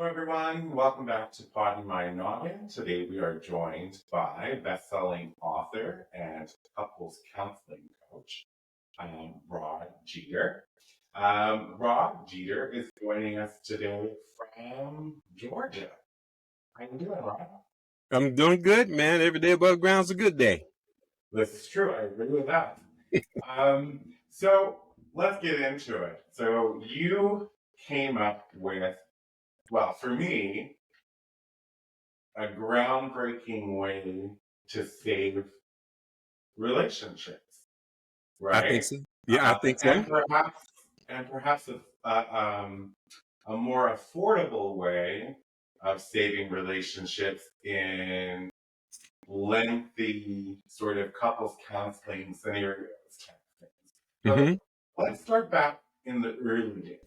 everyone. Welcome back to Poddin My Noggin. Today we are joined by best-selling author and couples counseling coach, Rod Jeter. Rod Jeter is joining us today from Georgia. How you doing, Rod? I'm doing good, man. Every day above ground's a good day. This is true. I agree with that. So let's get into it. So you came up with, well, for me, a groundbreaking way to save relationships, I think right? so. Yeah, I think so. And perhaps a more affordable way of saving relationships in lengthy sort of couples counseling scenarios type things. So hmm let's start back in the early days.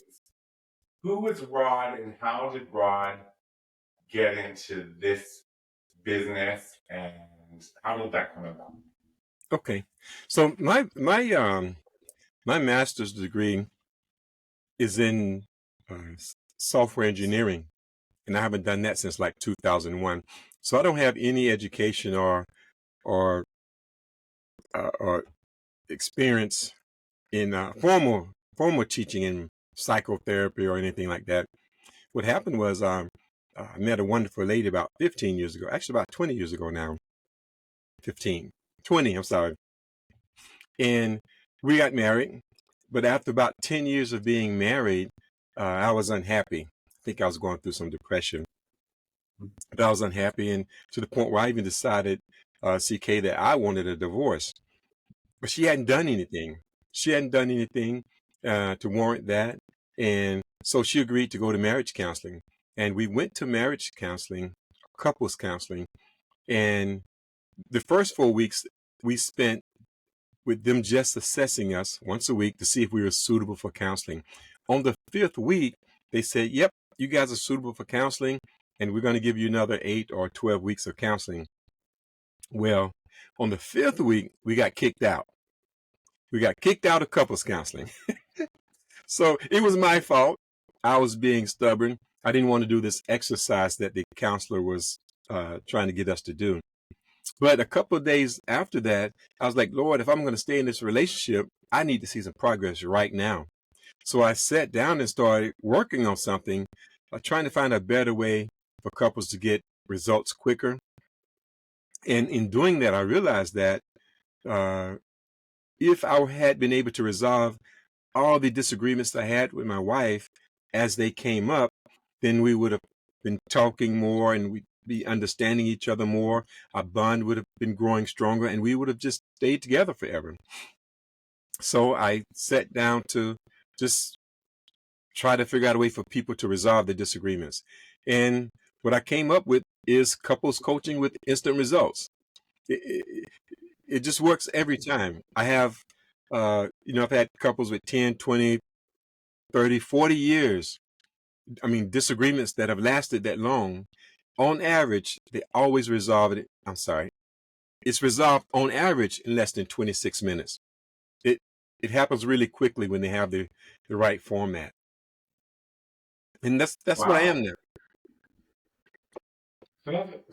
Who was Rod and how did Rod get into this business and how did that come about? Okay. So my master's degree is in software engineering, and I haven't done that since like 2001. So I don't have any education or or experience in formal teaching in psychotherapy or anything like that. What happened was I met a wonderful lady about 15 years ago, actually about 20 years ago now. 15, 20, I'm sorry. And we got married. But after about 10 years of being married, I was unhappy. I think I was going through some depression. But I was unhappy, and to the point where I even decided, CK, that I wanted a divorce. But she hadn't done anything. She hadn't done anything to warrant that. And so she agreed to go to marriage counseling. And we went to marriage counseling, couples counseling. And the first 4 weeks we spent with them just assessing us once a week to see if we were suitable for counseling. On the fifth week, they said, yep, you guys are suitable for counseling, and we're going to give you another 8 or 12 weeks of counseling. Well, on the fifth week, we got kicked out. We got kicked out of couples counseling. So it was my fault. I was being stubborn. I didn't want to do this exercise that the counselor was trying to get us to do. But a couple of days after that, I was like, Lord, if I'm going to stay in this relationship, I need to see some progress right now. So I sat down and started working on something, trying to find a better way for couples to get results quicker. And in doing that, I realized that uh, if I had been able to resolve all the disagreements I had with my wife as they came up, then we would have been talking more and we'd be understanding each other more. Our bond would have been growing stronger and we would have just stayed together forever. So I sat down to just try to figure out a way for people to resolve the disagreements. And what I came up with is couples coaching with instant results. It just works every time. I have, I've had couples with 10, 20, 30, 40 years. I mean, disagreements that have lasted that long. On average, they always resolve it. I'm sorry. It's resolved on average in less than 26 minutes. It it happens really quickly when they have the right format. And that's what I Wow. am now.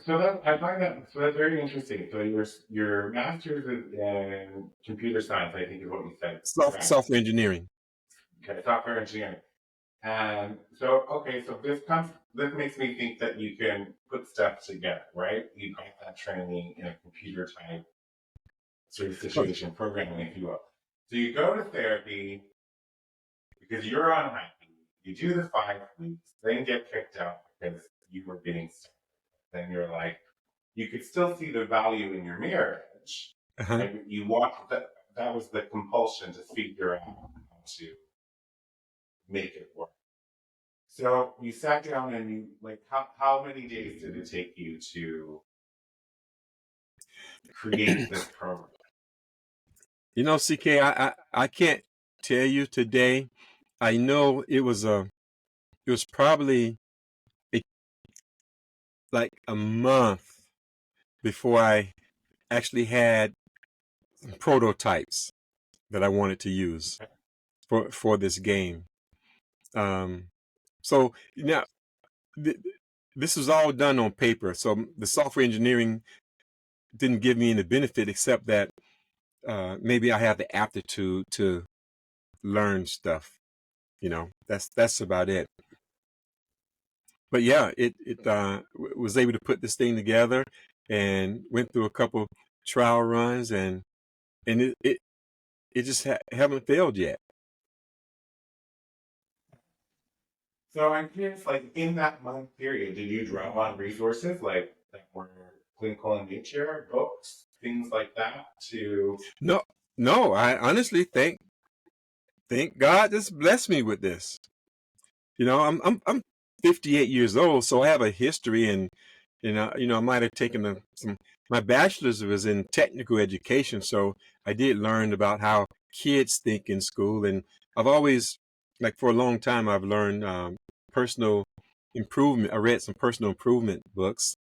So that I find that so that's very interesting. So your master's is in computer science, I think is what you said, correct? Software engineering. Okay, software engineering. And so okay, so this makes me think that you can put stuff together, right? You got that training in a computer type sort of situation, programming, if you will. So you go to therapy because you're unhappy. You do the 5 weeks, then get kicked out because you were being stuck. Then you're like, you could still see the value in your marriage. Uh-huh. And you want that was the compulsion to figure out how to make it work. So you sat down and you like how many days did it take you to create this program? CK, I can't tell you today. I know it was probably a, like a month before I actually had prototypes that I wanted to use for this game. Um, so now this was all done on paper. So the software engineering didn't give me any benefit except that maybe I have the aptitude to learn stuff. That's about it. But yeah, was able to put this thing together and went through a couple trial runs, and it just haven't failed yet. So I'm curious, like in that month period, did you draw on resources like that were clinical in nature, books, things like that to No, I honestly thank God just blessed me with this. I'm 58 years old, so I have a history, and I might have taken some. My bachelor's was in technical education, so I did learn about how kids think in school, and I've always, like for a long time, I've learned personal improvement. I read some personal improvement books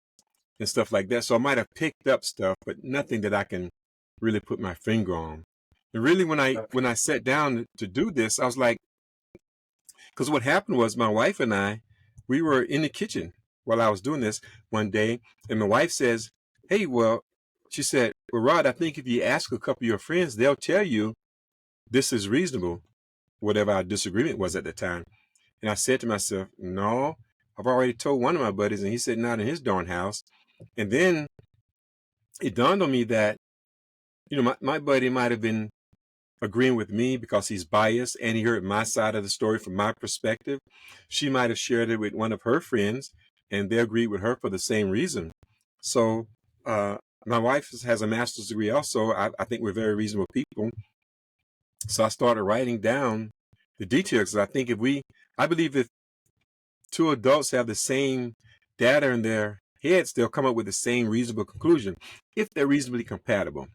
and stuff like that, so I might have picked up stuff, but nothing that I can really put my finger on. And really, when I sat down to do this, I was like, because what happened was my wife and we were in the kitchen while I was doing this one day, and my wife says, "Hey, well," she said, "Well, Rod, I think if you ask a couple of your friends, they'll tell you this is reasonable," whatever our disagreement was at the time. And I said to myself, "No, I've already told one of my buddies, and he said not in his darn house." And then it dawned on me that, my buddy might have been agreeing with me because he's biased and he heard my side of the story from my perspective. She might have shared it with one of her friends and they agreed with her for the same reason. So my wife has a master's degree also. I think we're very reasonable people. So I started writing down the details. I believe if two adults have the same data in their heads, they'll come up with the same reasonable conclusion if they're reasonably compatible.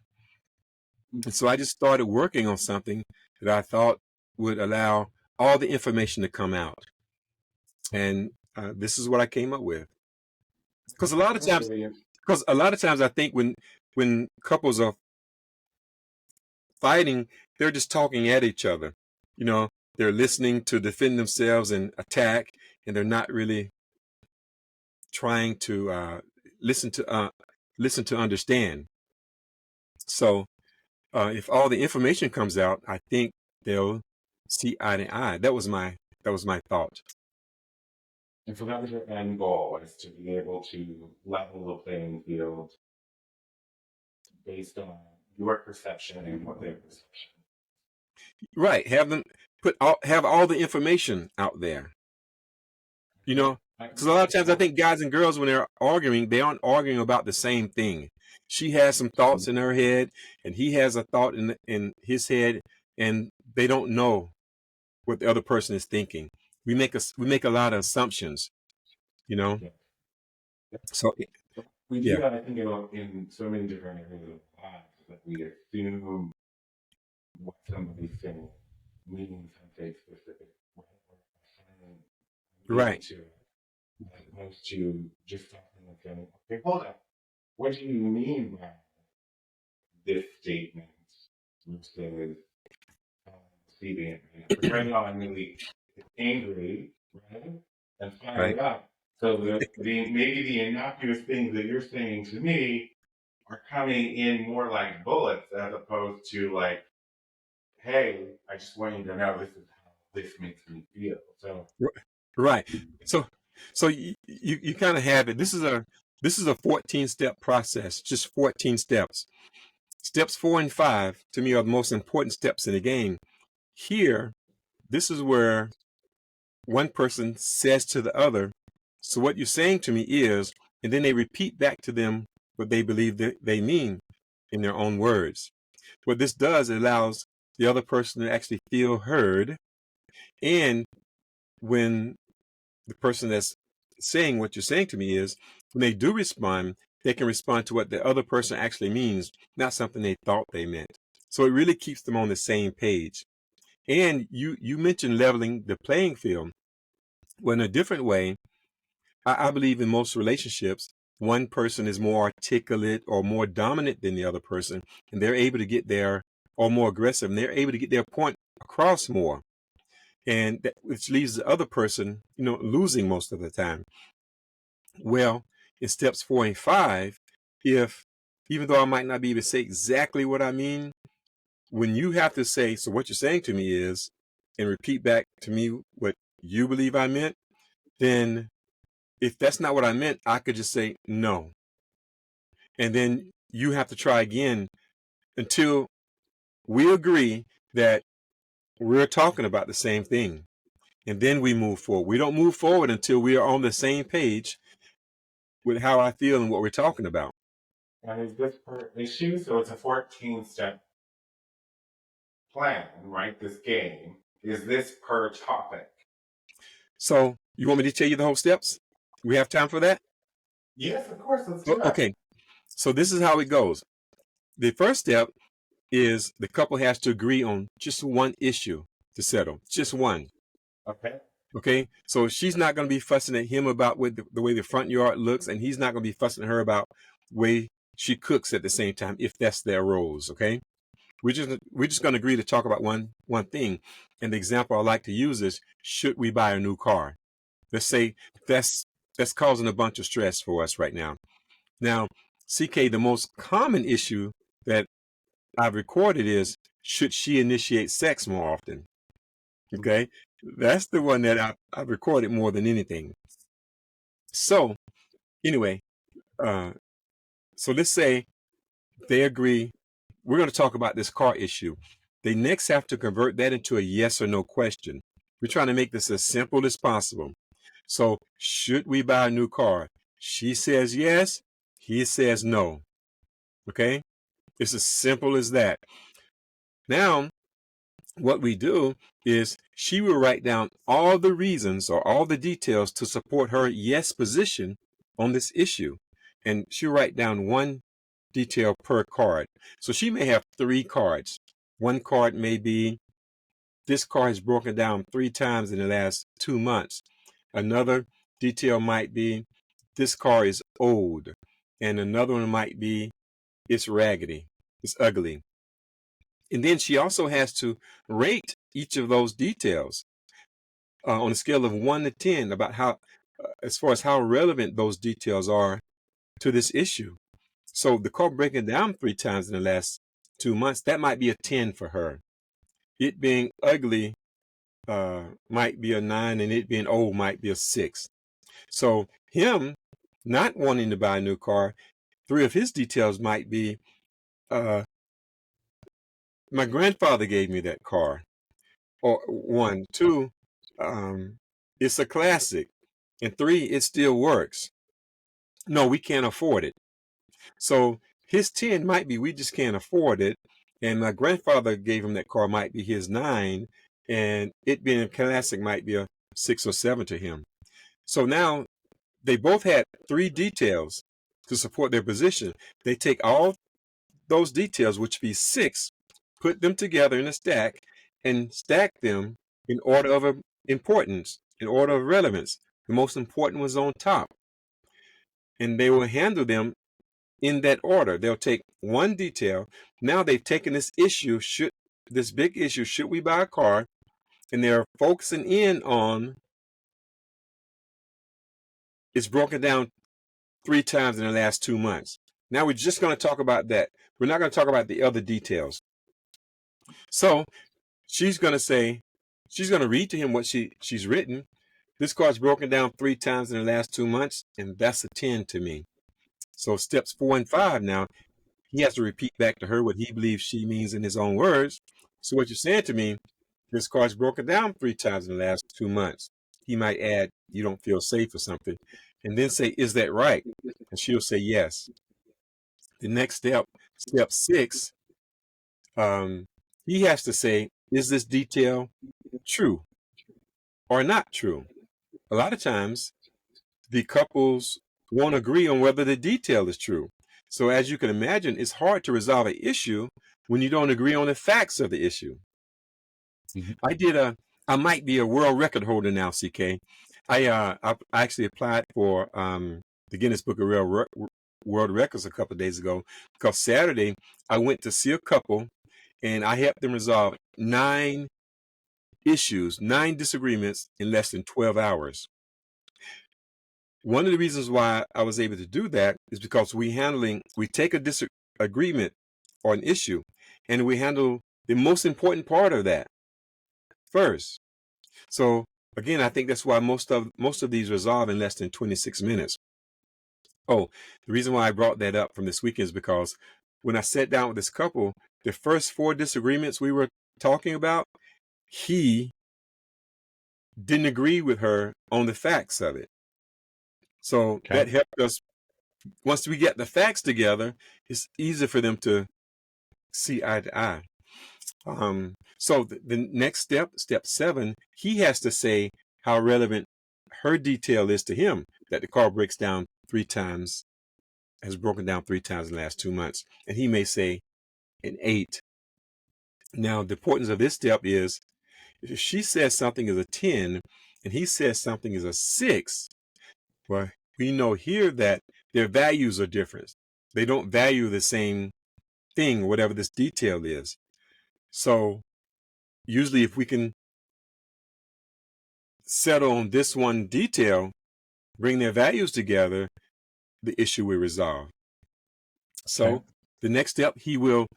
And so I just started working on something that I thought would allow all the information to come out. And this is what I came up with. Because a lot of times I think when couples are fighting, they're just talking at each other. They're listening to defend themselves and attack, and they're not really trying to listen to understand. So if all the information comes out, I think they'll see eye to eye. That was my thought. And so that was your end goal, was to be able to level the playing field based on your perception and what their perception. Right. Have them have all the information out there. Because a lot of times I think guys and girls, when they're arguing, they aren't arguing about the same thing. She has some thoughts in her head, and he has a thought in his head, and they don't know what the other person is thinking. We make a lot of assumptions, Yeah. So we do that, I think, in so many different areas of life that we assume what somebody's saying means something specific, right. As opposed to just something like saying, okay, hold on, what do you mean by this statement versus receiving it? Right? Right now, I'm really angry, right, and fired up. So maybe the innocuous things that you're saying to me are coming in more like bullets as opposed to like, hey, I just want you to know this is how this makes me feel. So right. So you kind of have it. This is a 14-step process, just 14 steps. Steps 4 and 5 to me are the most important steps in the game. Here, this is where one person says to the other, so what you're saying to me is, and then they repeat back to them what they believe that they mean in their own words. What this does, it allows the other person to actually feel heard. And when the person that's saying what you're saying to me is, when they do respond, they can respond to what the other person actually means, not something they thought they meant. So it really keeps them on the same page. And you mentioned leveling the playing field. Well, in a different way, I believe in most relationships, one person is more articulate or more dominant than the other person, and they're able to get their, or more aggressive, and they're able to get their point across more. and which leaves the other person, losing most of the time. Well, in steps 4 and 5, if even though I might not be able to say exactly what I mean, when you have to say, so what you're saying to me is, and repeat back to me what you believe I meant, then if that's not what I meant, I could just say no. And then you have to try again until we agree that we're talking about the same thing. And then we move forward. We don't move forward until we are on the same page with how I feel and what we're talking about. And is this per issue? So it's a 14-step plan, right? This game. Is this per topic? So you want me to tell you the whole steps? We have time for that? Yes, of course. Let's do that. Okay. So this is how it goes. The first step is the couple has to agree on just one issue to settle. Just one. Okay. Okay. So she's not going to be fussing at him about the way the front yard looks, and he's not going to be fussing at her about the way she cooks at the same time, if that's their roles. Okay. We're just going to agree to talk about one thing. And the example I like to use is, should we buy a new car? Let's say that's causing a bunch of stress for us right now. Now, CK, the most common issue that I've recorded is, should she initiate sex more often? Okay, that's the one that I've recorded more than anything. So anyway, so let's say they agree. We're going to talk about this car issue. They next have to convert that into a yes or no question. We're trying to make this as simple as possible. So, should we buy a new car? She says yes. He says no. Okay? It's as simple as that. Now, what we do is she will write down all the reasons or all the details to support her yes position on this issue. And she'll write down one detail per card. So she may have 3 cards. One card may be, this car is broken down 3 times in the last 2 months. Another detail might be, this car is old. And another one might be, it's raggedy, it's ugly. And then she also has to rate each of those details on a scale of 1 to 10 about how, as far as how relevant those details are to this issue. So the car breaking down 3 times in the last 2 months, that might be a 10 for her. It being ugly might be a 9, and it being old might be a 6. So him not wanting to buy a new car, 3 of his details might be, my grandfather gave me that car. Or 1, 2, it's a classic. And 3, it still works. No, we can't afford it. So his 10 might be, we just can't afford it. And my grandfather gave him that car might be his 9. And it being a classic might be a 6 or 7 to him. So now they both had 3 details to support their position. They take all those details, which be 6, put them together in a stack, and stack them in order of importance, in order of relevance. The most important was on top. And they will handle them in that order. They'll take one detail. Now they've taken this issue, this big issue, should we buy a car? And they're focusing in on, it's broken down 3 times in the last 2 months. Now we're just going to talk about that. We're not going to talk about the other details. So she's going to say, she's going to read to him what she's written. This car's broken down 3 times in the last 2 months, and that's a 10 to me. So steps 4 and 5 now, he has to repeat back to her what he believes she means in his own words. So what you're saying to me, this car's broken down 3 times in the last 2 months. He might add, you don't feel safe or something, and then say, is that right? And she'll say yes. The next step, step 6, he has to say, is this detail true or not true? A lot of times, the couples won't agree on whether the detail is true. So as you can imagine, it's hard to resolve an issue when you don't agree on the facts of the issue. I might be a world record holder now, CK. I actually applied for the Guinness Book of World Records a couple of days ago, because Saturday I went to see a couple and I helped them resolve 9 issues, 9 disagreements in less than 12 hours. One of the reasons why I was able to do that is because we take a disagreement or an issue, and we handle the most important part of that first. So again, I think that's why most of these resolve in less than 26 minutes. Oh, the reason why I brought that up from this weekend is because when I sat down with this couple, the first 4 disagreements we were talking about, he didn't agree with her on the facts of it. So that helped us. Once we get the facts together, it's easier for them to see eye to eye. So the next step, step 7, he has to say how relevant her detail is to him, that the car breaks down 3 times, has broken down 3 times in the last 2 months. And he may say an 8. Now, the importance of this step is if she says something is a 10 and he says something is a 6, well, we know here that their values are different. They don't value the same thing, whatever this detail is. So usually if we can settle on this one detail, bring their values together, the issue will resolve. So the next step, he will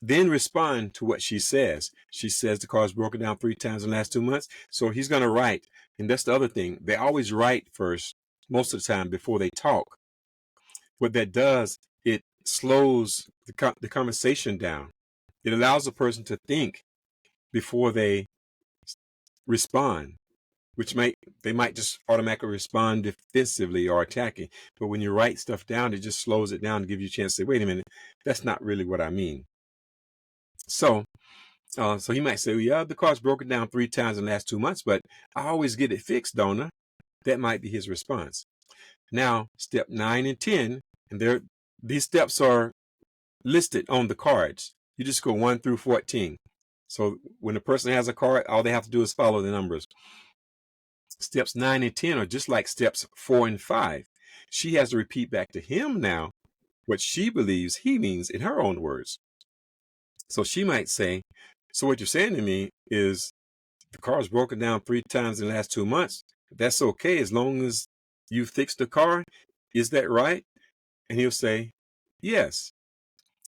then respond to what she says. She says the car's broken down 3 times in the last 2 months. So he's going to write. And that's the other thing. They always write first, most of the time, before they talk. What that does, it slows the conversation down. It allows a person to think before they respond, which they might just automatically respond defensively or attacking. But when you write stuff down, it just slows it down to give you a chance to say, wait a minute, that's not really what I mean. So he might say, well, yeah, the car's broken down 3 times in the last 2 months, but I always get it fixed, don't I? That might be his response. Now, step 9 and 10, and these steps are listed on the cards. You just go 1 through 14. So when a person has a card, all they have to do is follow the numbers. Steps 9 and 10 are just like steps 4 and 5. She has to repeat back to him now what she believes he means in her own words. So she might say, so what you're saying to me is the car's broken down 3 times in the last 2 months. That's okay as long as you fix the car. Is that right? And he'll say, yes.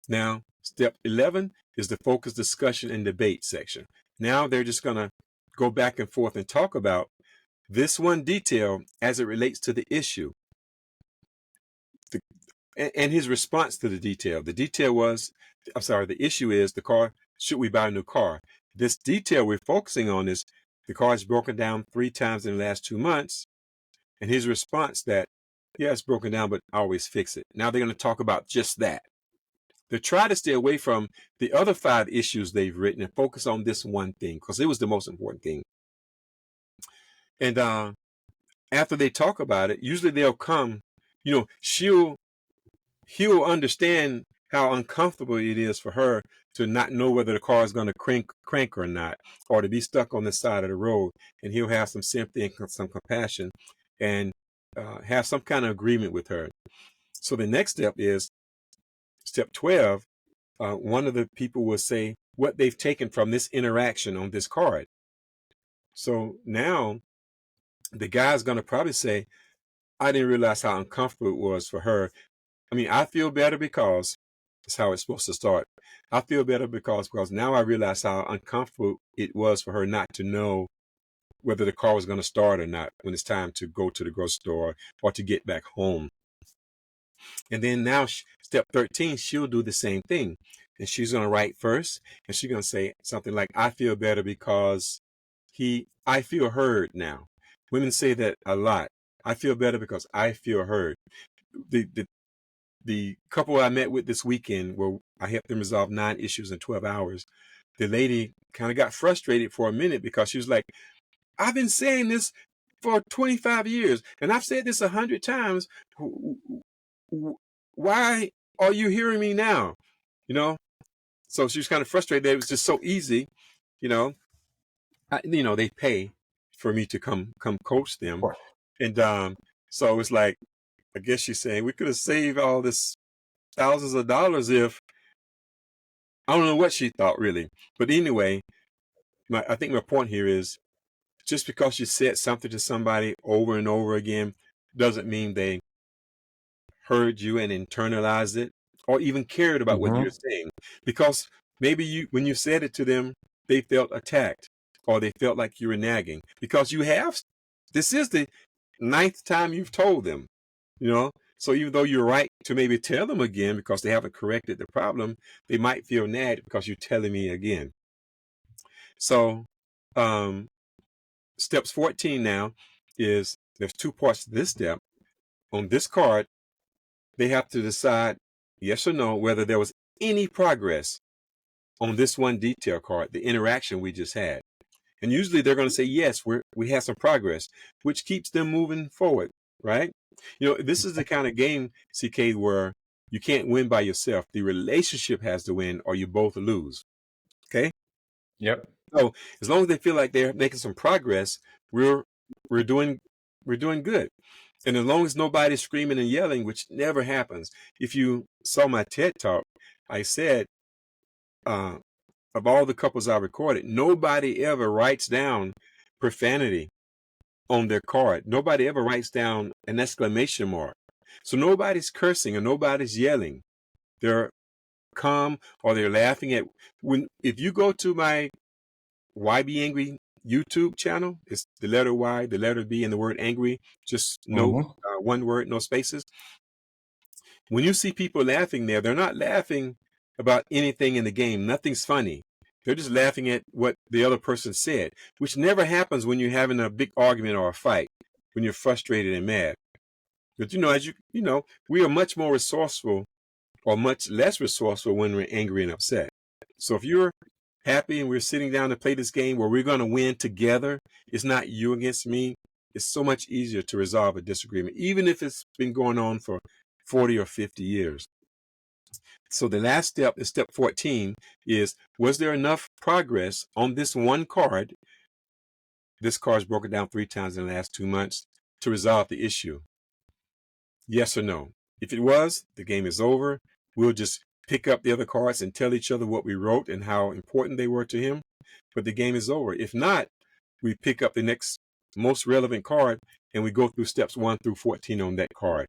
Now, step 11 is the focus, discussion, and debate section. Now they're just going to go back and forth and talk about this one detail as it relates to the issue. And his response to the detail. The issue is the car, should we buy a new car? This detail we're focusing on is the car is broken down 3 times in the last 2 months. And his response that, yeah, it's broken down, but I always fix it. Now they're going to talk about just that. They try to stay away from the other 5 issues they've written and focus on this one thing because it was the most important thing. And after they talk about it, usually they'll come, he'll understand how uncomfortable it is for her to not know whether the car is going to crank or not, or to be stuck on the side of the road. And he'll have some sympathy and some compassion and have some kind of agreement with her. So the next step is step 12. One of the people will say what they've taken from this interaction on this card. So now the guy's going to probably say, I didn't realize how uncomfortable it was for her. I mean, I feel better because that's how it's supposed to start. I feel better because now I realize how uncomfortable it was for her not to know whether the car was going to start or not when it's time to go to the grocery store or to get back home. And then now step 13, she'll do the same thing. And she's going to write first. And she's going to say something like, I feel better because I feel heard now. Women say that a lot. I feel better because I feel heard. The couple I met with this weekend where I helped them resolve 9 issues in 12 hours, the lady kind of got frustrated for a minute because she was like, I've been saying this for 25 years and I've said this 100 times. Why are you hearing me now? So she was kind of frustrated that it was just so easy. They pay for me to come coach them. And so it's like, I guess she's saying we could have saved all this thousands of dollars if, I don't know what she thought really. But anyway, I think my point here is just because you said something to somebody over and over again doesn't mean they heard you and internalized it or even cared about what you're Mm-hmm. saying. Because maybe when you said it to them, they felt attacked or they felt like you were nagging because this is the ninth time you've told them, you know? So even though you're right to maybe tell them again because they haven't corrected the problem, they might feel nagged because you're telling me again. So, um, steps 14 now is there's two parts to this step. On this card, they have to decide yes or no whether there was any progress on this one detail card, the interaction we just had. And usually they're going to say, yes, we had some progress, which keeps them moving forward, right? You know, this is the kind of game, CK, where you can't win by yourself. The relationship has to win or you both lose. Okay? Yep. So as long as they feel like they're making some progress, we're we're doing we're doing good. And as long as nobody's screaming and yelling, which never happens. If you saw my TED talk, I said uh, of all the couples I recorded, nobody ever writes down profanity on their card. Nobody ever writes down an exclamation mark. So nobody's cursing or nobody's yelling. They're calm or they're laughing at if you go to my Why Be Angry YouTube channel, it's the letter Y, the letter B, and the word angry, just no Mm-hmm. one word, no spaces. When you see people laughing there, they're not laughing about anything in the game. Nothing's funny. They're just laughing at what the other person said, which never happens when you're having a big argument or a fight, when you're frustrated and mad. But we are much more resourceful or much less resourceful when we're angry and upset. So if you're happy and we're sitting down to play this game where we're going to win together, it's not you against me. It's so much easier to resolve a disagreement, even if it's been going on for 40 or 50 years. So the last step is step 14 is, was there enough progress on this one card? This card's broken down 3 times in the last 2 months to resolve the issue. Yes or no? If it was, the game is over. We'll just pick up the other cards and tell each other what we wrote and how important they were to him. But the game is over. If not, we pick up the next most relevant card and we go through steps 1 through 14 on that card.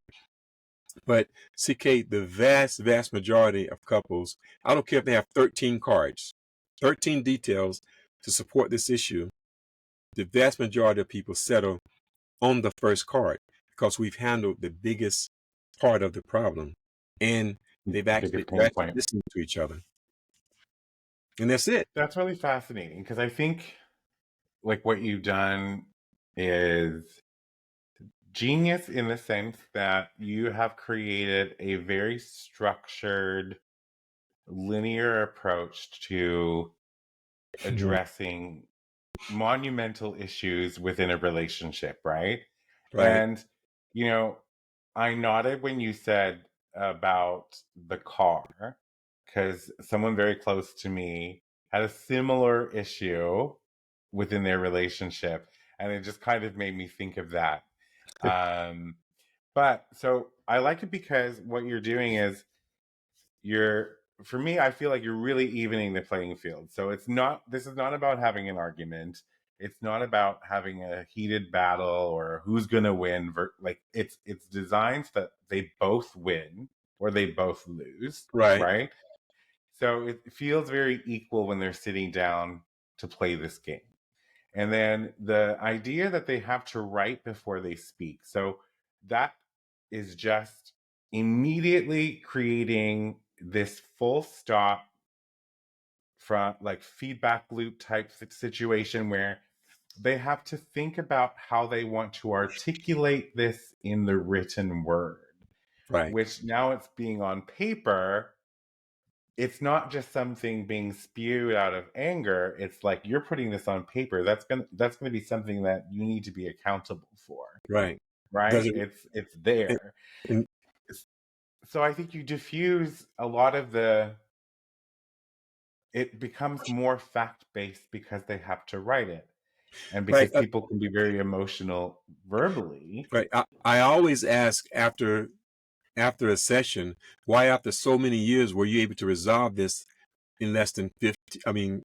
But CK, the vast, vast majority of couples, I don't care if they have 13 cards, 13 details to support this issue, the vast majority of people settle on the first card because we've handled the biggest part of the problem and they've actually Biggest pain point. listened to each other. And that's it. That's really fascinating because I think like what you've done is genius in the sense that you have created a very structured, linear approach to addressing monumental issues within a relationship, right? Right. And, you know, I nodded when you said about the car, because someone very close to me had a similar issue within their relationship. And it just kind of made me think of that. Um, but so I like it because what you're doing is you're for me I feel like you're really evening the playing field. So this is not about having an argument. It's not about having a heated battle or who's going to win. Like it's designed that they both win or they both lose, Right. right? So it feels very equal when they're sitting down to play this game. And then the idea that they have to write before they speak. So that is just immediately creating this full stop from like feedback loop type situation where they have to think about how they want to articulate this in the written word, Right. which now it's being on paper. It's not just something being spewed out of anger. It's like you're putting this on paper. That's gonna be something that you need to be accountable for, Right. right? Does it, It's and, there. and So I think you diffuse a lot of it becomes more fact based because they have to write it, and right. because people can be very emotional verbally. Right. I always ask after a session, why after so many years were you able to resolve this in less than 50, I mean,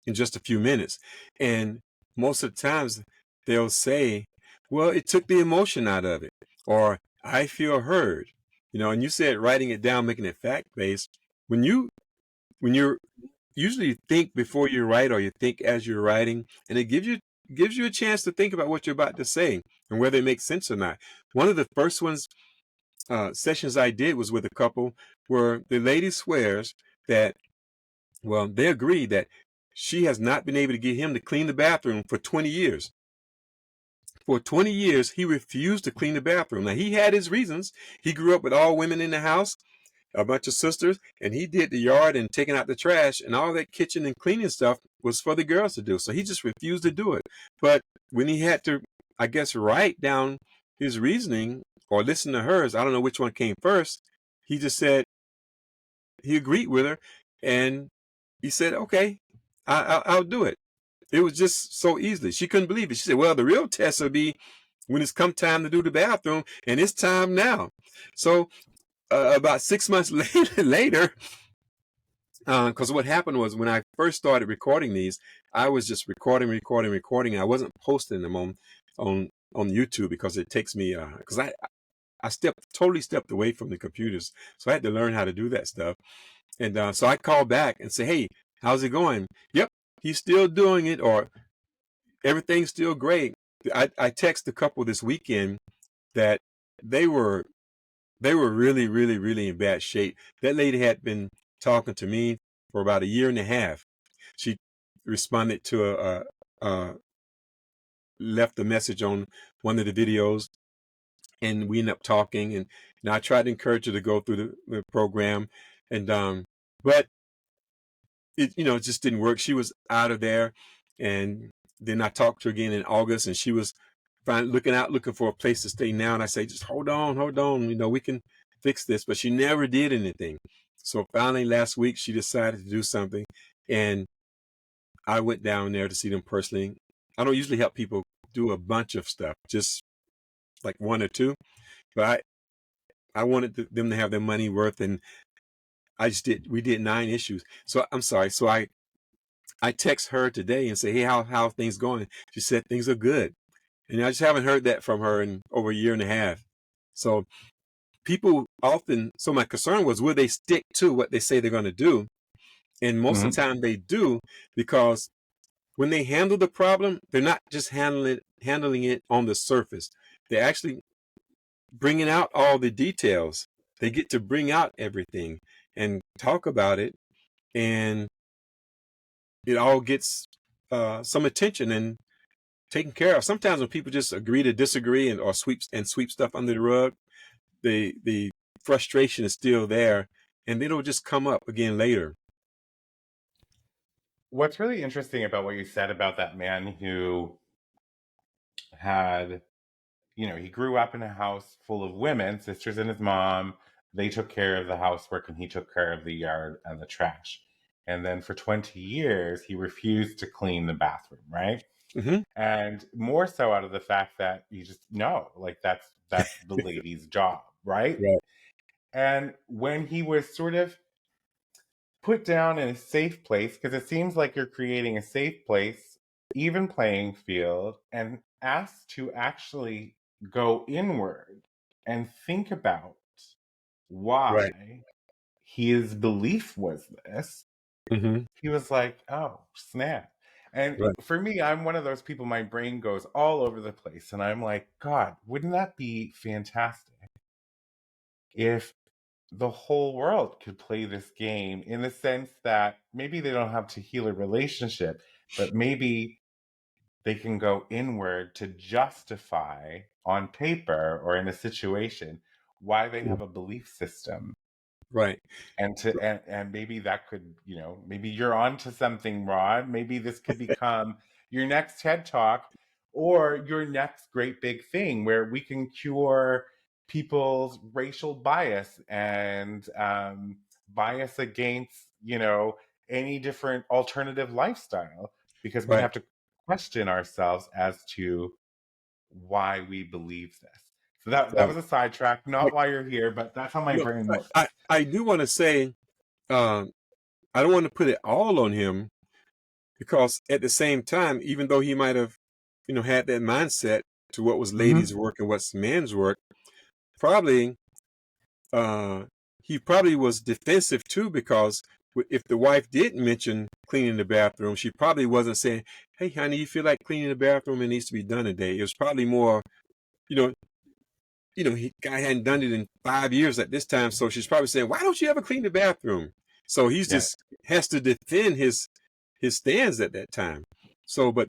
in just a few minutes. And most of the times they'll say, well, it took the emotion out of it, or I feel heard. And you said writing it down, making it fact-based. When you're usually think before you write, or you think as you're writing, and it gives you a chance to think about what you're about to say and whether it makes sense or not. One of the first sessions I did was with a couple where the lady swears that, well, they agree that she has not been able to get him to clean the bathroom for 20 years. For 20 years, he refused to clean the bathroom. Now, he had his reasons. He grew up with all women in the house, a bunch of sisters, and he did the yard and taking out the trash, and all that kitchen and cleaning stuff was for the girls to do. So he just refused to do it. But when he had to, I guess, write down his reasoning or listen to hers, I don't know which one came first, he just said he agreed with her, and he said, okay, I'll do it. It was just so easily. She couldn't believe it. She said, well, the real test will be when it's come time to do the bathroom, and it's time now. So about 6 months later, because what happened was when I first started recording these, I was just recording. I wasn't posting them on YouTube because it takes me, because I totally stepped away from the computers. So I had to learn how to do that stuff. And so I called back and say, hey, how's it going? Yep, he's still doing it, or everything's still great. I texted a couple this weekend that they were really, really, really in bad shape. That lady had been talking to me for about a year and a half. She responded to left a message on one of the videos, and we ended up talking. And I tried to encourage her to go through the program, and but it just didn't work. She was out of there, and then I talked to her again in August, and she was looking for a place to stay now. And I say, just hold on, we can fix this. But she never did anything. So finally last week she decided to do something, and I went down there to see them personally. I don't usually help people do a bunch of stuff, just like one or two, but I wanted them to have their money worth, and we did 9 issues. So I'm sorry. So I text her today and say, hey, how are things going? She said things are good. And I just haven't heard that from her in over a year and a half. So so my concern was, will they stick to what they say they're going to do? And most of the time they do, because when they handle the problem, they're not just handling it on the surface. They're actually bringing out all the details. They get to bring out everything and talk about it, and it all gets some attention and taken care of. Sometimes when people just agree to disagree or sweep stuff under the rug, the frustration is still there, and it'll just come up again later. What's really interesting about what you said about that man who had, he grew up in a house full of women, sisters and his mom. They took care of the housework and he took care of the yard and the trash. And then for 20 years, he refused to clean the bathroom, right? Mm-hmm. And more so out of the fact that you just know, like that's the lady's job, right? Right. And when he was sort of put down in a safe place, because it seems like you're creating a safe place, even playing field, and asked to actually go inward and think about Right. why his belief was this, Mm-hmm. he was like, oh, snap. And Right. for me, I'm one of those people, my brain goes all over the place. And I'm like, God, wouldn't that be fantastic if the whole world could play this game, in the sense that maybe they don't have to heal a relationship, but maybe they can go inward to justify on paper or in a situation why they have a belief system. Right. And maybe that could, maybe you're onto something, Rod. Maybe this could become your next TED Talk or your next great big thing where we can cure people's racial bias and bias against, any different alternative lifestyle, because we Right. have to question ourselves as to why we believe this. So that Right. was a sidetrack, not why you're here, but that's how my No, brain works. I do want to say, I don't want to put it all on him, because at the same time, even though he might have, had that mindset to what was ladies' Hmm. work and what's men's work, probably uh, he probably was defensive too, because if the wife did mention cleaning the bathroom, she probably wasn't saying, "Hey, honey, you feel like cleaning the bathroom? It needs to be done today." It was probably more, you know, he guy hadn't done it in 5 years at this time, so she's probably saying, "Why don't you ever clean the bathroom?" So he's Yeah. just has to defend his stands at that time. So, but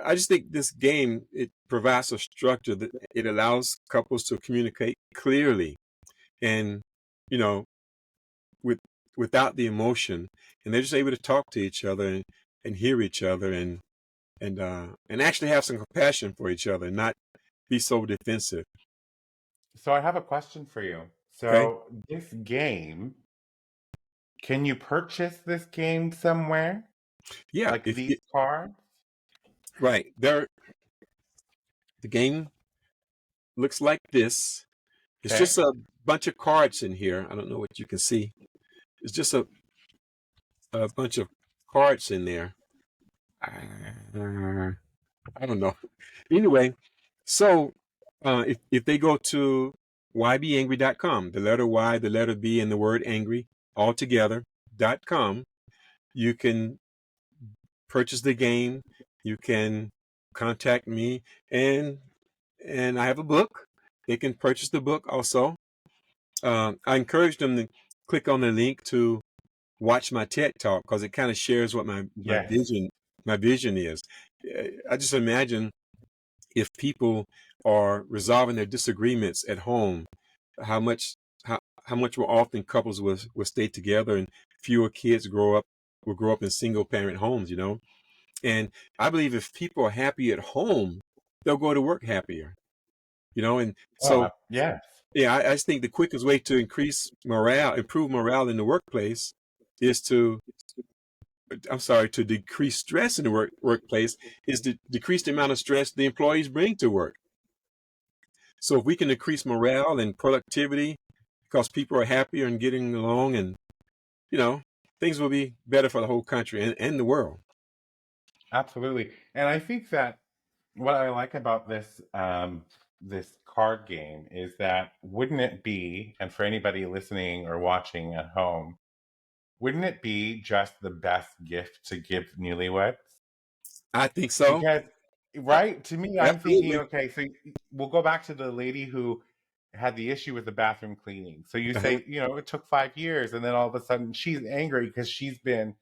I just think this game, it provides a structure that it allows couples to communicate clearly and, you know, with without the emotion, and they're just able to talk to each other and hear each other and actually have some compassion for each other and not be so defensive. So I have a question for you. Okay. So this game, can you purchase this game somewhere? Yeah. Like If these cards? right there, the game looks like this. It's Okay. just a bunch of cards in here. I don't know what you can see. It's just a bunch of cards in there. I don't know. Anyway, so if they go to ybangry.com, the letter Y, the letter B, and the word angry all together.com, you can purchase the game. You can contact me, and I have a book. They can purchase the book also. I encourage them to click on the link to watch my TED talk, because it kind of shares what my Yes. vision is. I just imagine if people are resolving their disagreements at home, how much how much more often couples will stay together, and fewer kids will grow up in single parent homes, And I believe if people are happy at home, they'll go to work happier, And Oh, so, yes. yeah, I just think the quickest way to improve morale in the workplace is to decrease stress in the workplace, is to decrease the amount of stress the employees bring to work. So if we can increase morale and productivity because people are happier and getting along, and, you know, things will be better for the whole country and the world. Absolutely. And I think that what I like about this card game is that wouldn't it be, and for anybody listening or watching at home, wouldn't it be just the best gift to give newlyweds? I think so. Because, Uh, right, to me, I'm thinking, Absolutely. okay, so we'll go back to the lady who had the issue with the bathroom cleaning. So you Uh-huh. say, it took 5 years, and then all of a sudden she's angry because she's been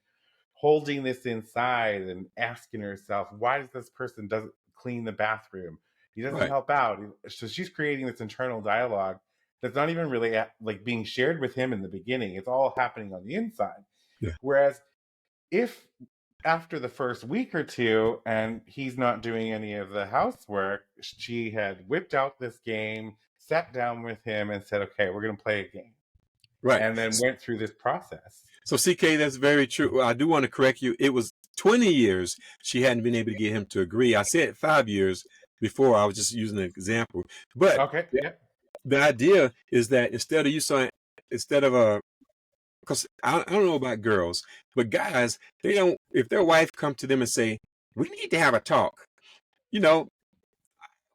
holding this inside and asking herself, why does this person doesn't clean the bathroom? He doesn't Right. help out. So she's creating this internal dialogue that's not even really like being shared with him in the beginning. It's all happening on the inside. Yeah. Whereas if after the first week or two and he's not doing any of the housework, she had whipped out this game, sat down with him and said, okay, we're going to play a game, Right. and then went through this process. So, CK, that's very true. Well, I do want to correct you. It was 20 years she hadn't been able to get him to agree. I said 5 years before. I was just using an example. But Okay, yeah. the idea is that instead of a, because I don't know about girls, but guys, they don't, if their wife come to them and say, we need to have a talk, you know,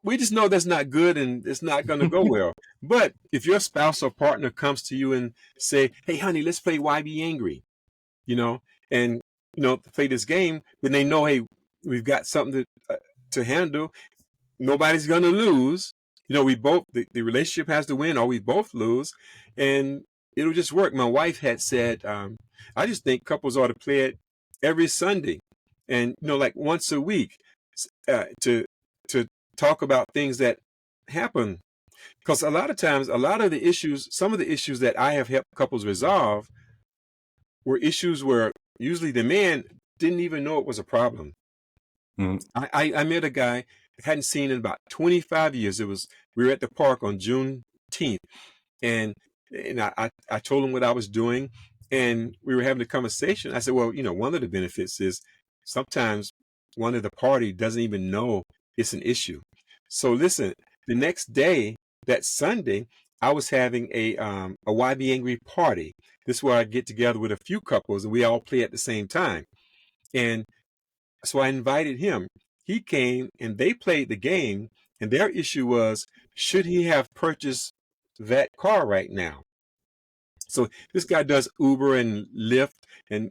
we just know that's not good and it's not going to go well. But if your spouse or partner comes to you and say, hey, honey, let's play Why Be Angry, you know, and, play this game, then they know, hey, we've got something to handle. Nobody's going to lose. We both, the relationship has to win or we both lose, and it'll just work. My wife had said, I just think couples ought to play it every Sunday and, like once a week, to talk about things that happen. Because a lot of times, some of the issues that I have helped couples resolve were issues where usually the man didn't even know it was a problem. Mm. I met a guy I hadn't seen in about 25 years. We were at the park on Juneteenth, and I told him what I was doing, and we were having a conversation. I said, well, one of the benefits is sometimes one of the party doesn't even know it's an issue. So listen, the next day, that Sunday, I was having a Why Be Angry party. This is where I get together with a few couples and we all play at the same time. And So I invited him. He came and they played the game, and their issue was, should he have purchased that car right now? So this guy does Uber and Lyft, and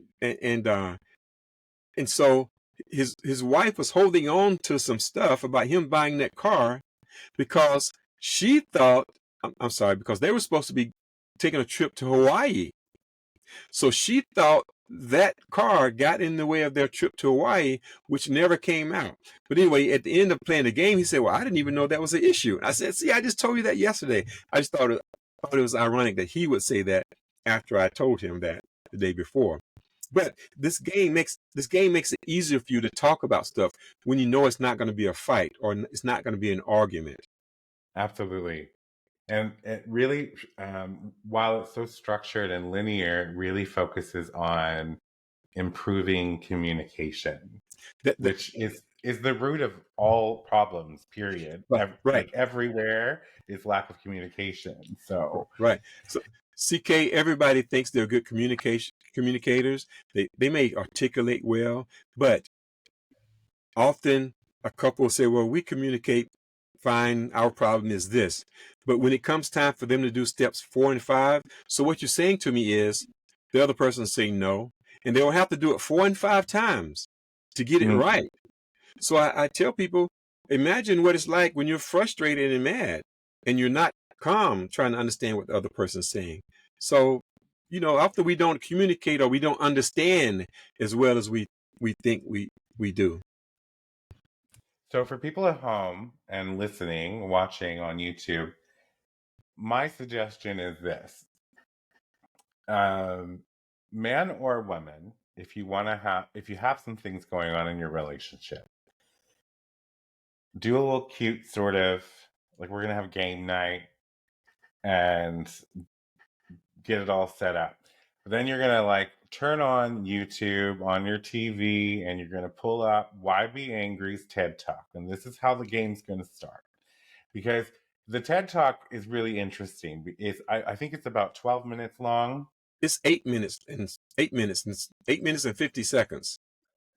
so his wife was holding on to some stuff about him buying that car because she thought, I'm sorry, because they were supposed to be taking a trip to Hawaii. So she thought that car got in the way of their trip to Hawaii, which never came out. But anyway, at the end of playing the game, he said, well, I didn't even know that was an issue. I said, see, I just told you that yesterday. I just thought it was ironic that he would say that after I told him that the day before. But this game makes it easier for you to talk about stuff when you know it's not going to be a fight or it's not going to be an argument. Absolutely. And it really, while it's so structured and linear, it really focuses on improving communication, That which is the root of all problems, period. right, right, Like everywhere is lack of communication. So, right. So CK, everybody thinks they're good communicators. They may articulate well, but often a couple will say, well, we communicate fine, our problem is this. But when it comes time for them to do steps 4 and 5, so what you're saying to me is the other person saying no, and they will have to do it 4 and 5 times to get it mm. right. So I tell people, imagine what it's like when you're frustrated and mad and you're not calm trying to understand what the other person's saying. So, after we don't communicate or we don't understand as well as we think we do. So for people at home and listening, watching on YouTube, my suggestion is this. Man or woman, if you have some things going on in your relationship, do a little cute sort of, like, we're gonna have game night and get it all set up. But then you're gonna like turn on YouTube on your TV and you're gonna pull up Why Be Angry's TED Talk. And this is how the game's gonna start. Because the TED Talk is really interesting. I think it's about 12 minutes long. It's 8 minutes and 8 minutes and 8 minutes and 50 seconds.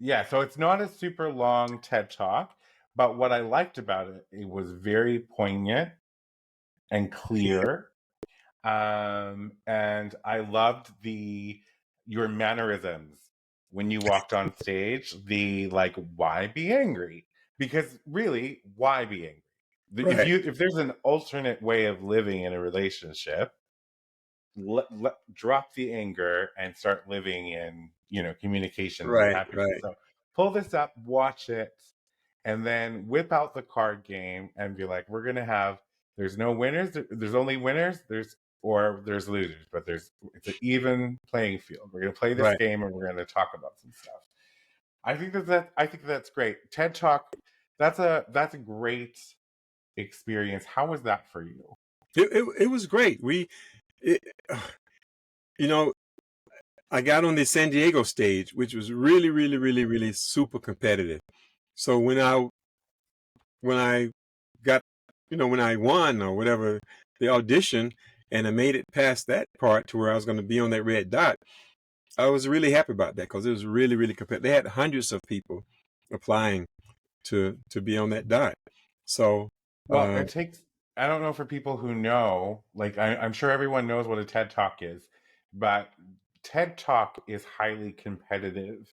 Yeah, so it's not a super long TED Talk, but what I liked about it, it was very poignant and clear. And I loved your mannerisms when you walked on stage. The like, why be angry? Because really, why be angry? Right, If there's an alternate way of living in a relationship, drop the anger and start living in communication and right, happiness. right, So pull this up, watch it, and then whip out the card game and be like, we're gonna have, there's no winners, there's only winners, there's losers, but it's an even playing field. We're gonna play this right. game and we're gonna talk about some stuff. I think that's great. TED Talk, that's a great experience. How was that for you? It was great. It, you know, I got on the San Diego stage, which was really, really, really, really super competitive. So when I got, when I won or whatever the audition, and I made it past that part to where I was going to be on that red dot, I was really happy about that because it was really, really competitive. They had hundreds of people applying to be on that dot. So, Well, it takes, I don't know, for people who know, like, I'm sure everyone knows what a TED Talk is, but TED Talk is highly competitive,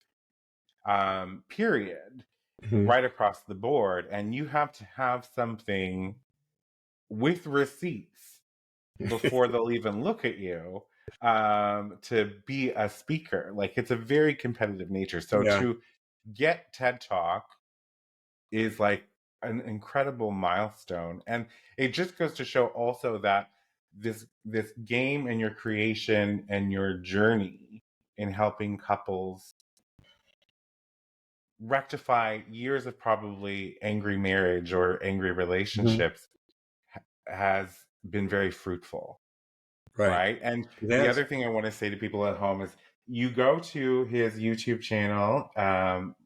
period, mhm, right across the board. And you have to have something with receipts before they'll even look at you, to be a speaker. Like, it's a very competitive nature. So yeah, to get TED Talk is like an incredible milestone, and it just goes to show also that this game and your creation and your journey in helping couples rectify years of probably angry marriage or angry mhm, relationships has been very fruitful, right. right? And the Yes. other thing I want to say to people at home is, you go to his YouTube channel.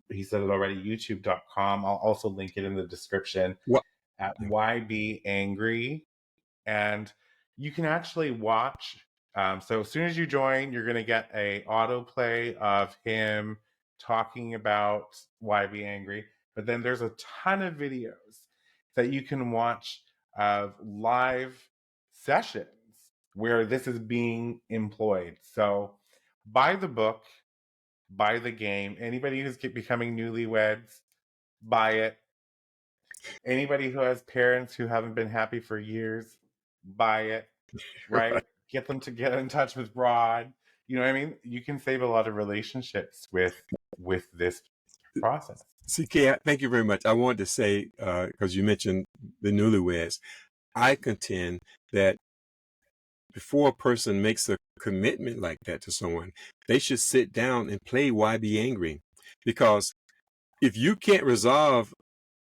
He said it already, youtube.com. I'll also link it in the description, What? at Why Be Angry. And you can actually watch. So as soon as you join, you're going to get a autoplay of him talking about why be angry, but then there's a ton of videos that you can watch of live sessions where this is being employed. So buy the book, buy the game. Anybody who's becoming newlyweds, buy it. Anybody who has parents who haven't been happy for years, buy it, right? Get them to get in touch with Rod. You know what I mean? You can save a lot of relationships with this process. CK, thank you very much. I wanted to say, because you mentioned the newlyweds, I contend that before a person makes a commitment like that to someone, they should sit down and play Why Be Angry. Because if you can't resolve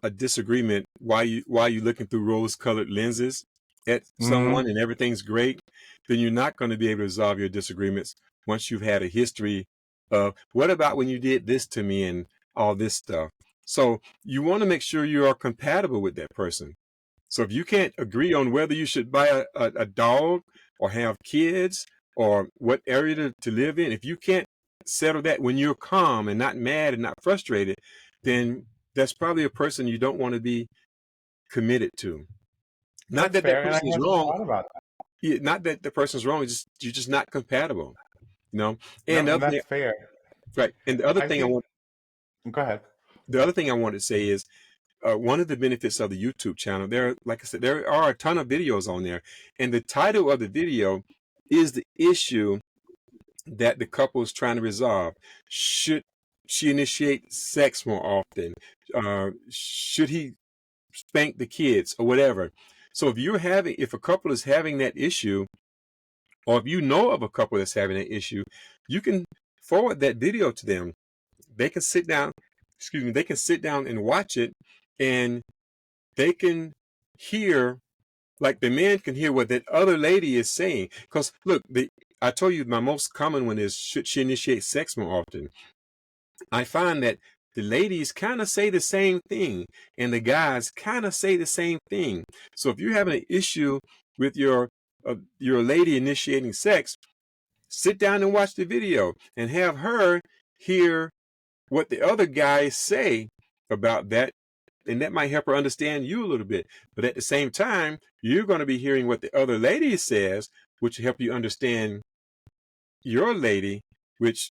a disagreement while you looking through rose-colored lenses at someone Mm-hmm. and everything's great, then you're not going to be able to resolve your disagreements once you've had a history of what about when you did this to me and all this stuff. So you want to make sure you are compatible with that person. So if you can't agree on whether you should buy a dog or have kids or what area to live in, if you can't settle that when you're calm and not mad and not frustrated, then that's probably a person you don't want to be committed to. Not That's that that fair, and I person is hadn't wrong. thought about that. Not that the person's wrong. It's just, you're just not compatible. You know. And No, the and other thing, that's fair. right? And the other I thing think. Go ahead. I want to say is one of the benefits of the YouTube channel. There, like I said, there are a ton of videos on there, and the title of the video is the issue that the couple is trying to resolve. Should she initiate sex more often? Should he spank the kids or whatever? So if a couple is having that issue, or if you know of a couple that's having that issue, you can forward that video to them. They can sit down, they can sit down and watch it, and they can hear, like the man can hear what that other lady is saying. Because look, I told you my most common one is, should she initiate sex more often? I find that the ladies kind of say the same thing and the guys kind of say the same thing. So if you're having an issue with your lady initiating sex, sit down and watch the video and have her hear what the other guys say about that, and that might help her understand you a little bit. But at the same time, you're going to be hearing what the other lady says, which will help you understand your lady, which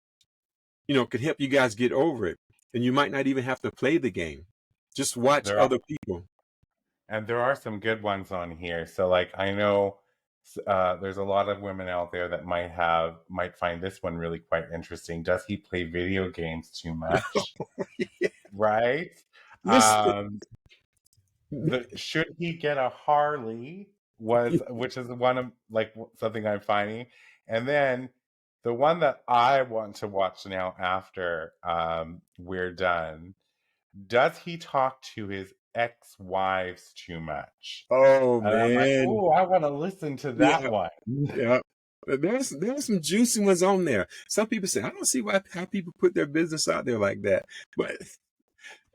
could help you guys get over it. And you might not even have to play the game. Just watch There are, other people. and there are some good ones on here. So, like, I know there's a lot of women out there that might find this one really quite interesting. Does he play video games too much? Right? Listen. The should he get a Harley which is one of like something I'm finding, and then the one that I want to watch now after we're done. Does he talk to his ex-wives too much? Oh And I'm like, man. oh, I want to listen to that Yeah. one. Yeah. There's some juicy ones on there. Some people say, I don't see how people put their business out there like that. But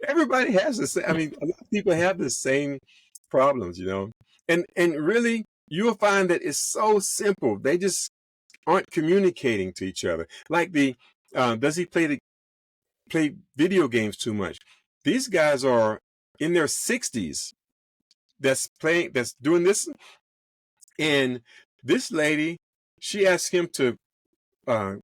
everybody has the same. I mean, a lot of people have the same problems, and really, you'll find that it's so simple. They just aren't communicating to each other. Like does he play video games too much? These guys are in their 60s that's doing this, and this lady, she asked him to uh,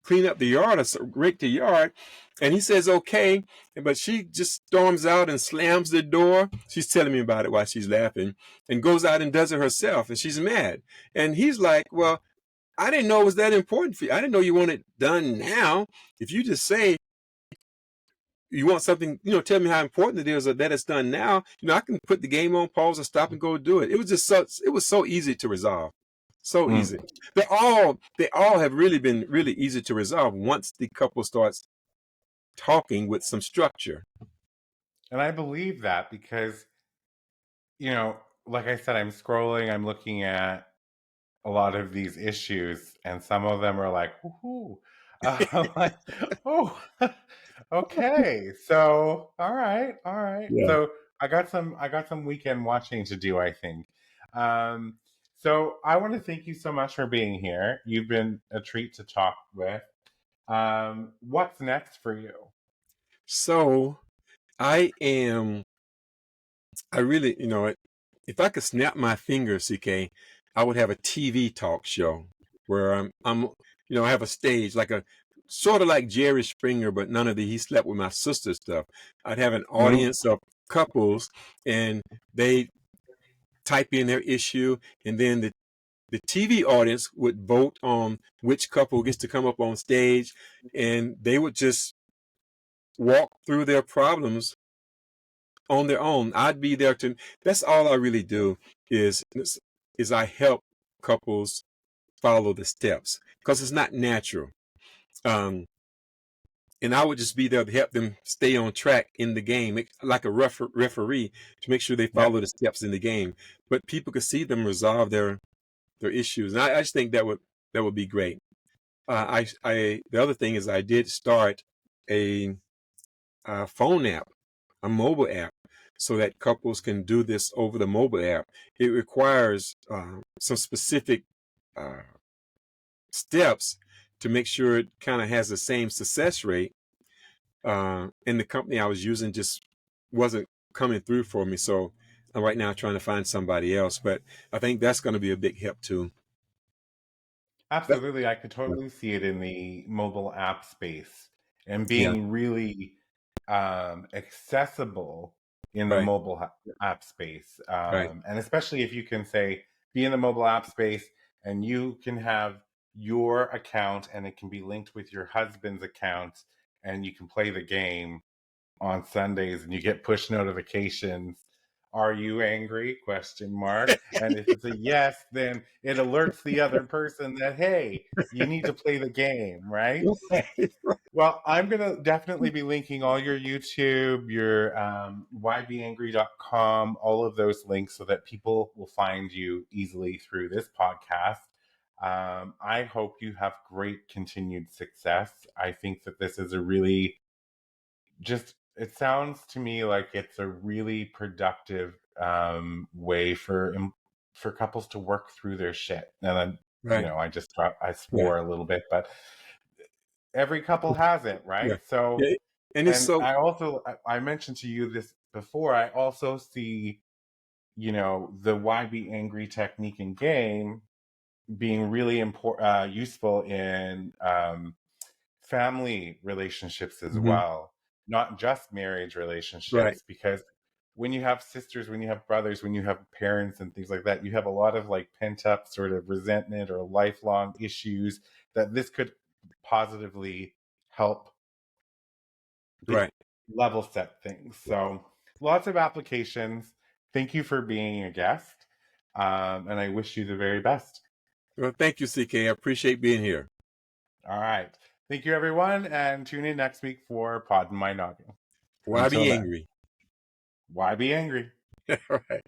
clean up the yard or rake the yard, and he says okay, but she just storms out and slams the door. She's telling me about it while she's laughing, and goes out and does it herself, and she's mad. And he's like, well, I didn't know it was that important for you. I didn't know you want it done now. If you just say you want something, tell me how important it is that it's done now. I can put the game on pause and stop and go do it. It was so easy to resolve. So Mm. easy. They all have really been really easy to resolve once the couple starts talking with some structure. And I believe that because, like I said, I'm scrolling, I'm looking at a lot of these issues, and some of them are like, woohoo. Like, oh, okay. So, all right. Yeah. So I got some weekend watching to do, I think. Um, so I want to thank you so much for being here. You've been a treat to talk with. What's next for you? So I am, I really, if I could snap my fingers, CK, I would have a TV talk show where I have a stage like a sort of like Jerry Springer, but none of the he slept with my sister stuff. I'd have an Mm, audience of couples, and they type in their issue, and then the TV audience would vote on which couple gets to come up on stage, and they would just walk through their problems on their own. I'd be there to. That's all I really do is I help couples follow the steps because it's not natural. Um, and I would just be there to help them stay on track in the game, like a referee to make sure they yep, follow the steps in the game. But people could see them resolve their issues, and I just think that would be great. The other thing is I did start a, phone app, a mobile app, so that couples can do this over the mobile app. It requires some specific uh, steps to make sure it kind of has the same success rate. And the company I was using just wasn't coming through for me, so I'm right now trying to find somebody else. But I think that's going to be a big help too. That, absolutely. I could totally see it in the mobile app space and yeah, being really accessible in the right, app space. right, And especially if you can say, be in the mobile app space and you can have your account and it can be linked with your husband's account and you can play the game on Sundays and you get push notifications. Are you angry? Question mark. And if it's a yes, then it alerts the other person that, hey, you need to play the game, right? Well, I'm going to definitely be linking all your YouTube, your whybeangry.com, all of those links so that people will find you easily through this podcast. I hope you have great continued success. I think that this is a really just it sounds to me like it's a really productive way for couples to work through their shit. And then, right, I yeah, swore a little bit, but every couple has it, yeah, right? So, yeah. And it's and so I mentioned to you this before. I also see, the why be angry technique and game being really important, useful in family relationships as mhm, well, not just marriage right, relationships, because when you have sisters, when you have brothers, when you have parents and things like that, you have a lot of like pent up sort of resentment or lifelong issues that this could positively help right. level set things. So lots of applications. Thank you for being a guest. And I wish you the very best. Well, thank you, CK. I appreciate being here. All right. Thank you, everyone. And tune in next week for Poddin My Noggin. Why Until be then, angry? why be angry? All right.